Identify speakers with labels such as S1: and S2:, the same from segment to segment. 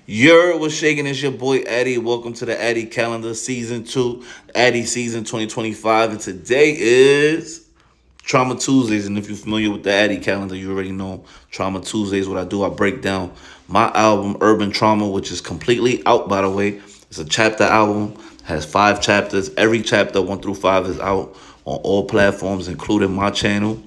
S1: What's shaking? It's your boy Atti. Welcome to the Atti Calendar Season 2, Atti Season 2025. And today is Trauma Tuesdays. And if you're familiar with the Atti Calendar, you already know Trauma Tuesdays. What I do, I break down my album, Urban Trauma, which is completely out, by the way. It's a chapter album, has 5 chapters. Every chapter, 1 through 5, is out on all platforms, including my channel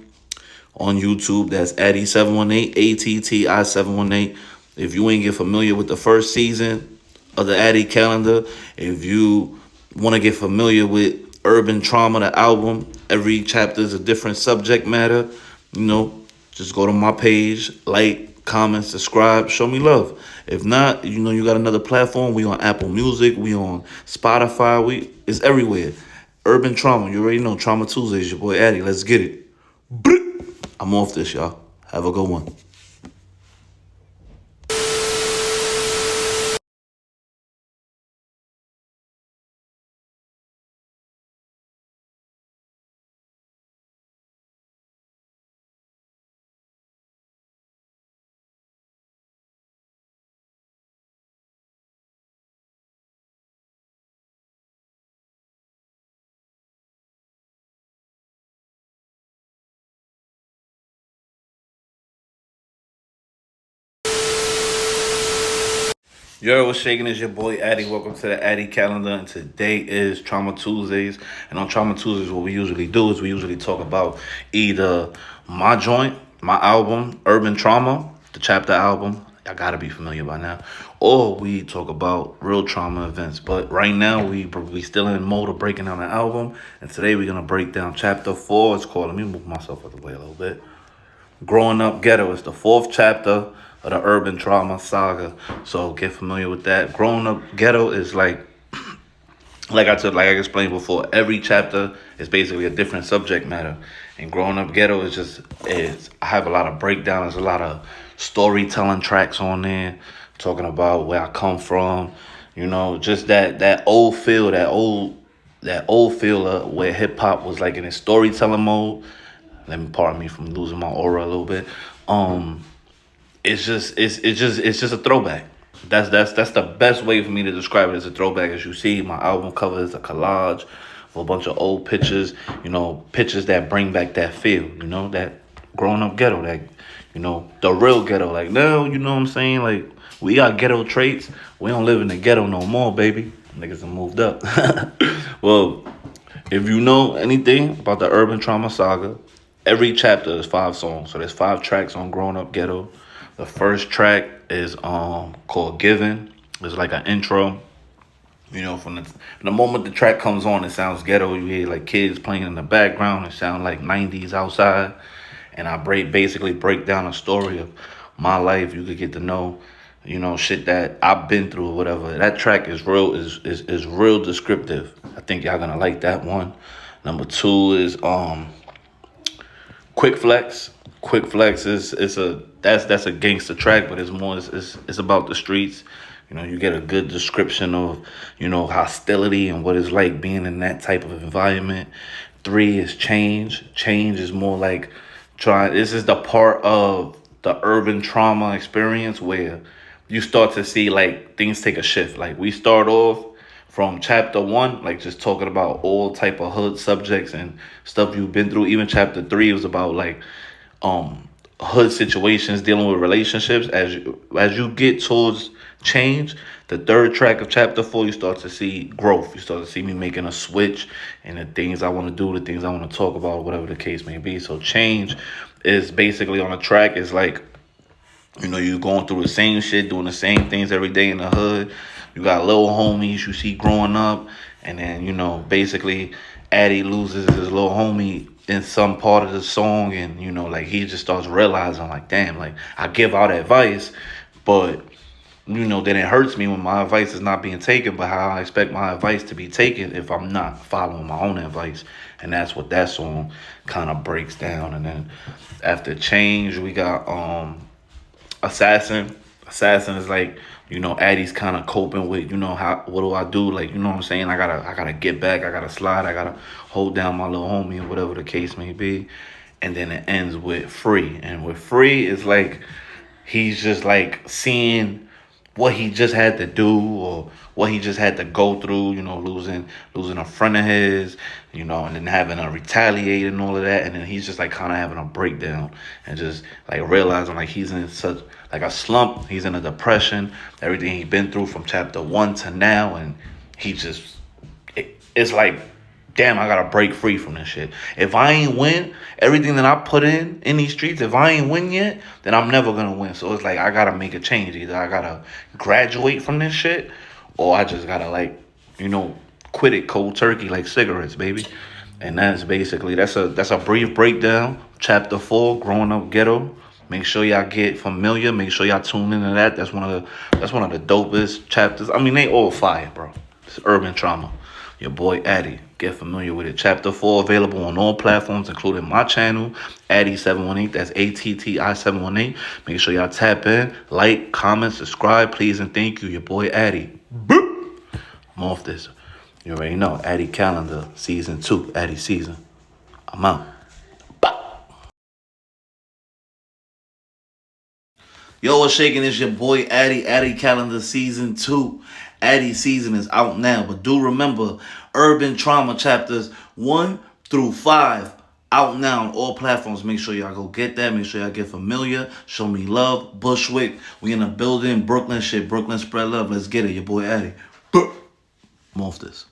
S1: on YouTube. That's Atti718, ATTI718. If you ain't get familiar with the first season of the Atti Calendar, if you want to get familiar with Urban Trauma, the album, every chapter is a different subject matter. You know, just go to my page, like, comment, subscribe, show me love. If not, you got another platform. We on Apple Music, we on Spotify, it's everywhere. Urban Trauma, you already know. Trauma Tuesdays, your boy Atti. Let's get it. I'm off this, y'all. Have a good one. What's shaking? Is your boy Atti. Welcome to the Atti Calendar, and today is Trauma Tuesdays. And on Trauma Tuesdays, what we usually do is we usually talk about either my joint, my album, Urban Trauma, the chapter album. I gotta be familiar by now. Or we talk about real trauma events. But right now, we still in mode of breaking down the album. And today we're gonna break down chapter 4. It's called. Let me move myself out of the way a little bit. Growing Up Ghetto is the 4th chapter of the Urban Trauma saga. So get familiar with that. Growing Up Ghetto is like I explained before, every chapter is basically a different subject matter. And Growing Up Ghetto is I have a lot of breakdowns, a lot of storytelling tracks on there, talking about where I come from, just that old feel, that old feel of where hip hop was like in its storytelling mode. Let me pardon me from losing my aura a little bit. Um, it's just a throwback. That's the best way for me to describe it as a throwback. As you see, my album cover is a collage of a bunch of old pictures. Pictures that bring back that feel. That growing up ghetto. That the real ghetto. Like now, you know what I'm saying. Like we got ghetto traits. We don't live in the ghetto no more, baby. Niggas have moved up. Well, if you know anything about the Urban Trauma Saga, every chapter is 5 songs. So there's 5 tracks on Growing Up Ghetto. The first track is called Given. It's like an intro. From the moment the track comes on, it sounds ghetto. You hear like kids playing in the background. It sounds like 90s outside. And I basically break down a story of my life. You could get to know, shit that I've been through or whatever. That track is real descriptive. I think y'all gonna like that one. Number 2 is Quick Flex. Quick Flex is a that's a gangster track, but it's about the streets. You get a good description of hostility and what it's like being in that type of environment. 3 is Change. Change is more like try. This is the part of the urban trauma experience where you start to see like things take a shift. Like we start off from chapter 1, like just talking about all type of hood subjects and stuff you've been through. Even chapter 3 was about like hood situations, dealing with relationships. As you get towards Change, the third track of chapter 4, you start to see growth. You start to see me making a switch and the things I want to do, the things I want to talk about, whatever the case may be. So Change is basically on a track. Is like you going through the same shit, doing the same things every day in the hood. You got little homies you see growing up, and then basically Addy loses his little homie in some part of the song, and like he just starts realizing like, damn, like I give out advice, but then it hurts me when my advice is not being taken. But how I expect my advice to be taken if I'm not following my own advice, and that's what that song kind of breaks down. And then after Change, we got Assassin. Assassin is like, Addy's kind of coping with, how what do I do? Like, what I'm saying? I gotta get back, I gotta slide, I gotta hold down my little homie or whatever the case may be. And then it ends with Free. And with Free is like he's just like seeing what he just had to do or what he just had to go through, losing a friend of his, and then having to retaliate and all of that, and then he's just like kind of having a breakdown and just like realizing like he's in such like a slump, he's in a depression, everything he's been through from chapter 1 to now, and he just it's like, damn, I gotta break free from this shit. If I ain't win everything that I put in these streets, if I ain't win yet, then I'm never gonna win. So it's like I gotta make a change. Either I gotta graduate from this shit, or I just gotta like, quit it cold turkey like cigarettes, baby. And that's a brief breakdown. Chapter 4, growing up ghetto. Make sure y'all get familiar. Make sure y'all tune into that. That's one of the dopest chapters. I mean, they all fire, bro. It's urban trauma. Your boy Atti. Get familiar with it. Chapter 4 available on all platforms, including my channel, Atti718. That's ATTI718. Make sure y'all tap in, like, comment, subscribe, please, and thank you. Your boy Atti. Boop. I'm off this. You already know. Atti Calendar, Season 2. Atti Season. I'm out. Yo, what's shaking? It's your boy Atti Calendar Season 2. Atti Season is out now. But do remember, Urban Trauma Chapters 1 through 5 out now on all platforms. Make sure y'all go get that. Make sure y'all get familiar. Show me love. Bushwick. We in the building. Brooklyn shit. Brooklyn spread love. Let's get it. Your boy Atti. I'm off this.